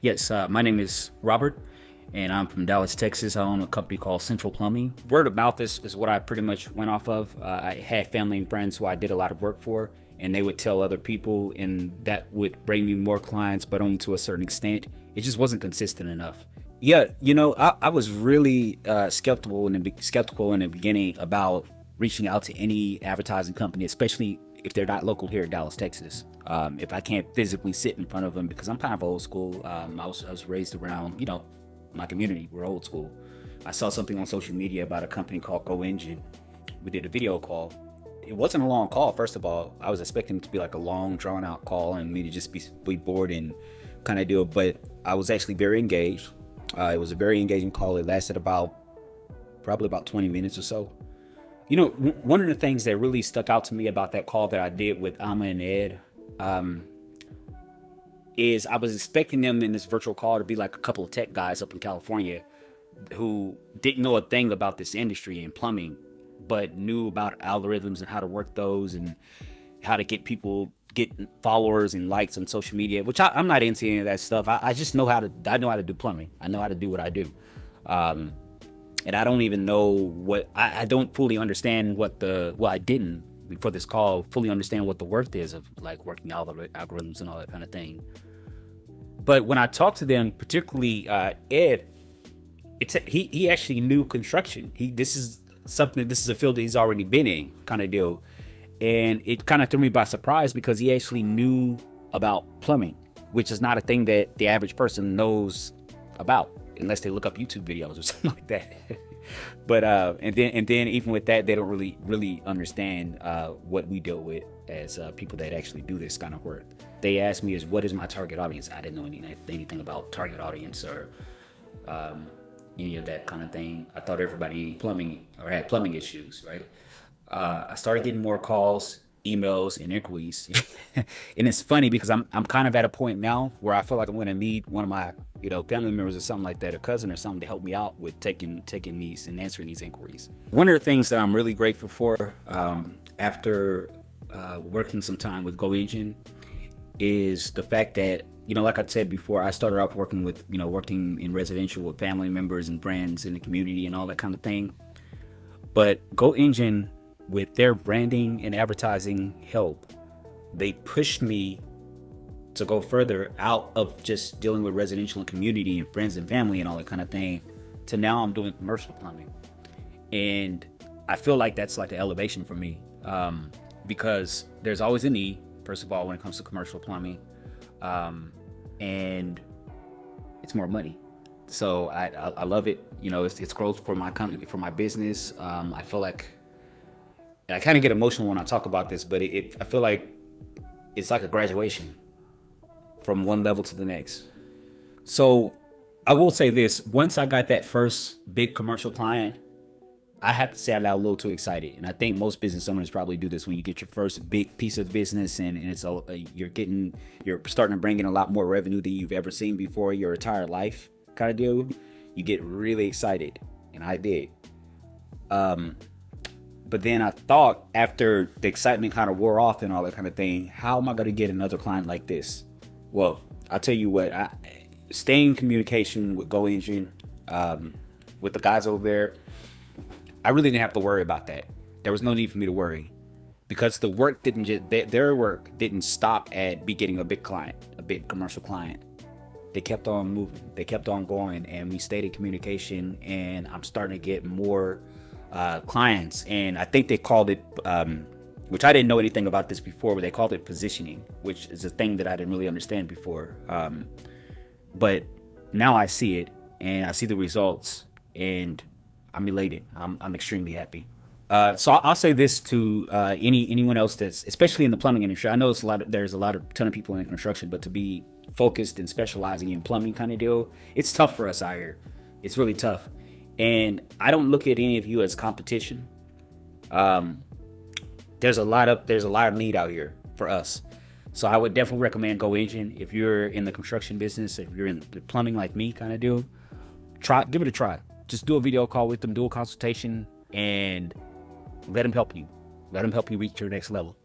Yes, my name is Robert, and I'm from Dallas, Texas. I own a company called Central Plumbing. Word of mouth is what I pretty much went off of. I had family and friends who I did a lot of work for, and they would tell other people, and that would bring me more clients, but only to a certain extent. It just wasn't consistent enough. Yeah, I was really skeptical in the beginning about reaching out to any advertising company, especially if they're not local here in Dallas, Texas. If I can't physically sit in front of them, because I'm kind of old school. I was raised around, my community. We're old school. I saw something on social media about a company called Goengine. We did a video call. It wasn't a long call. First of all, I was expecting it to be like a long, drawn out call and me to just be bored and kind of deal. But I was actually very engaged. It was a very engaging call. It lasted probably about 20 minutes or so. One of the things that really stuck out to me about that call that I did with Alma and Ed, is I was expecting them in this virtual call to be like a couple of tech guys up in California who didn't know a thing about this industry and plumbing, but knew about algorithms and how to work those and how to get followers and likes on social media, which I'm not into any of that stuff. I just I know how to do plumbing. I know how to do what I do. And I don't even know I don't fully understand I didn't before this call fully understand what the worth is of like working algorithms and all that kind of thing. But when I talked to them, particularly Ed, he actually knew construction. This is a field that he's already been in, kind of deal. And it kind of threw me by surprise because he actually knew about plumbing, which is not a thing that the average person knows about unless they look up YouTube videos or something like that. But and then even with that, they don't really understand what we deal with as people that actually do this kind of work. They asked me what is my target audience. I didn't know anything about target audience or any of that kind of thing. I thought everybody plumbing or had plumbing issues, right? I started getting more calls, emails, and inquiries, and it's funny because I'm kind of at a point now where I feel like I'm going to need one of my family members or something like that, a cousin or something, to help me out with taking these and answering these inquiries. One of the things that I'm really grateful for after working some time with Goengine is the fact that like I said before, I started off working in residential with family members and friends in the community and all that kind of thing. But Goengine, with their branding and advertising help, they pushed me to go further out of just dealing with residential and community and friends and family and all that kind of thing to now I'm doing commercial plumbing. And I feel like that's like an elevation for me, because there's always a need, first of all, when it comes to commercial plumbing, and it's more money. So I love it. It's growth for my company, for my business. I feel like, and I kind of get emotional when I talk about this, but I feel like it's like a graduation from one level to the next. So I will say this: once I got that first big commercial client, I have to say I got a little too excited, and I think most business owners probably do this when you get your first big piece of business, and you're starting to bring in a lot more revenue than you've ever seen before in your entire life, kind of deal. You get really excited, and I did. But then I thought, after the excitement kind of wore off and all that kind of thing, how am I going to get another client like this? Well, I'll tell you what, stay in communication with Goengine, with the guys over there. I really didn't have to worry about that. There was no need for me to worry, because the work their work didn't stop at me getting a big commercial client. They kept on moving, they kept on going, and we stayed in communication, and I'm starting to get more clients. And I think they called it, which I didn't know anything about this before, but they called it positioning, which is a thing that I didn't really understand before. But now I see it, and I see the results, and I'm elated. I'm extremely happy. So I'll say this to anyone else that's, especially in the plumbing industry. I know there's a ton of people in construction, but to be focused and specializing in plumbing kind of deal, it's tough for us out here. It's really tough. And I don't look at any of you as competition. There's a lot of need out here for us. So I would definitely recommend Goengine if you're in the construction business, if you're in the plumbing like me kind of deal. Give it a try. Just do a video call with them, do a consultation, and let them help you. Let them help you reach your next level.